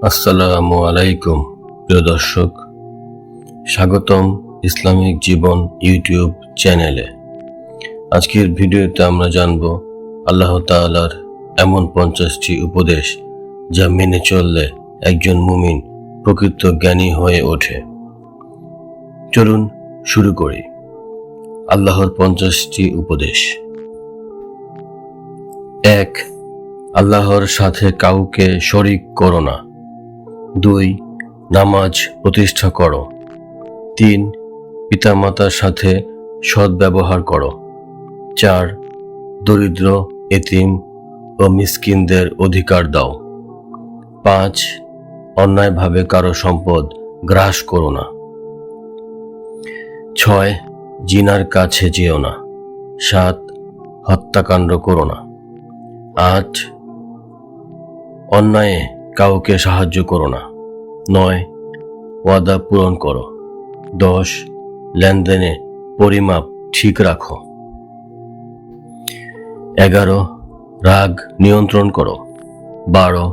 আসসালামু আলাইকুম প্রিয় দর্শক, স্বাগতম ইসলামিক জীবন ইউটিউব চ্যানেলে। আজকের ভিডিওতে আমরা জানব আল্লাহ তাআলার এমন 50টি উপদেশ যা মেনে চললে একজন মুমিন প্রকৃত জ্ঞানী হয়ে ওঠে। চলুন শুরু করি। আল্লাহর 50টি উপদেশ। 1. আল্লাহর সাথে কাউকে শরীক করো না। 2. নামাজ প্রতিষ্ঠা করো। 3. পিতামাতার সাথে সৎ ব্যবহার করো। 4. দরিদ্র, এতিম ও মিসকিনদের অধিকার দাও। 5. অন্যায়ভাবে কারো সম্পদ গ্রাস করো না। 6. জিনার কাছে যেও না। 7. হত্যাকাণ্ড করো না। 8. অন্যায়ে কাউকে সাহায্য করো না। 9. ওয়াদা পূরণ করো। 10. লেনদেনে পরিমাপ ঠিক রাখো। 11. রাগ নিয়ন্ত্রণ করো। 12.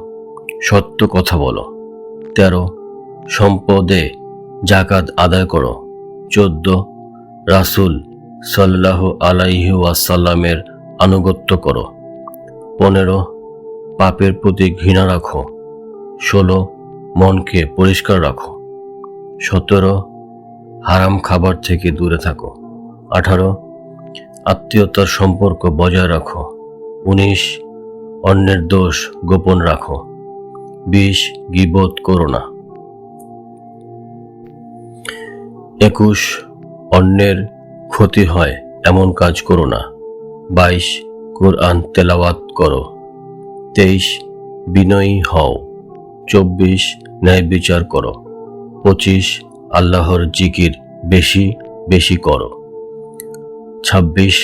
সত্য কথা বলো। 13. সম্পদে যাকাত আদায় করো। 14. রাসূল সাল্লাল্লাহু আলাইহি ওয়াসাল্লামের আনুগত্য করো। 15. পাপের প্রতি ঘৃণা রাখো। 16. মনকে পরিষ্কার রাখো। 17. হারাম খাবার থেকে দূরে থাকো। 18. আত্মীয়তার সম্পর্ক বজায় রাখো। 19. অন্যের দোষ গোপন রাখো। 20. গীবত করো না। 21. অন্যের ক্ষতি হয় এমন কাজ করো না। 22. কোরআন তেলাওয়াত করো। 23. বিনয়ী হও। 24. ন্যায় বিচার করো। 25. আল্লাহর জিকির বেশি বেশি করো। 26.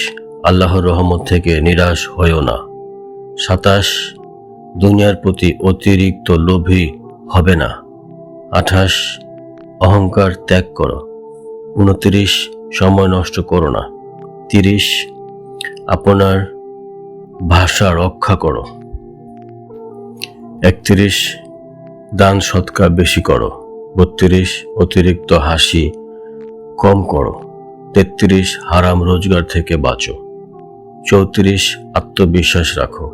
আল্লাহর রহমত থেকে নিরাশ হইও না। 27. দুনিয়ার প্রতি অতিরিক্ত লোভী হবে না। 28. অহংকার ত্যাগ করো। 29. সময় নষ্ট করো না। 30. আপনার ভাষা রক্ষা করো। 31. দান সৎকার বেশি করো। 32. অতিরিক্ত হাসি কম করো। 33. হারাম রোজগার থেকে বাঁচো। 34. আত্মবিশ্বাস রাখো।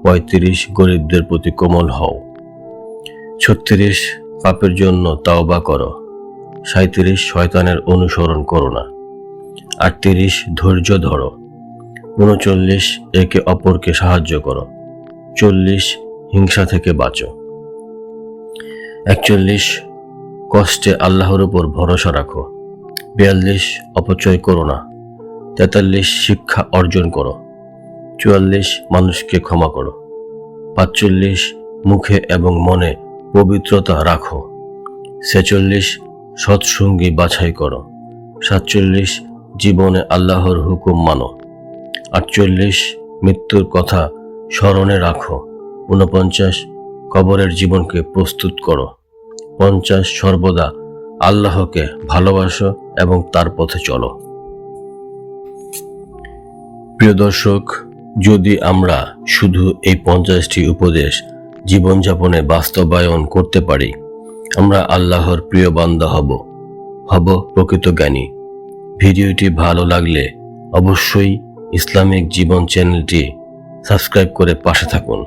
35. গরিবদের প্রতি কোমল হও। 36. পাপের জন্য তাওবা করো। 37. শয়তানের অনুসরণ করো না। 38. ধৈর্য ধরো। 39. একে অপরকে সাহায্য করো। 40. হিংসা থেকে বাঁচো। 41. কষ্টে আল্লাহর উপর ভরসা রাখো। 42. অপচয় করো না। 43. শিক্ষা অর্জন করো। 44. মানুষকে ক্ষমা করো। 45. মুখে এবং মনে পবিত্রতা রাখো। 46. সৎসঙ্গী বাছাই করো। 47. জীবনে আল্লাহর হুকুম মানো। 48. মৃত্যুর কথা স্মরণে রাখো। 49. কবরের জীবনকে প্রস্তুত করো। 50. সর্বদা আল্লাহকে ভালোবাসো এবং তার পথে চলো। প্রিয় দর্শক, যদি আমরা শুধু এই 50টি উপদেশ জীবনযাপনে বাস্তবায়ন করতে পারি, আমরা আল্লাহর প্রিয় বান্দা হব প্রকৃত জ্ঞানী। ভিডিওটি ভালো লাগলে অবশ্যই ইসলামিক জীবন চ্যানেলটি সাবস্ক্রাইব করে পাশে থাকুন।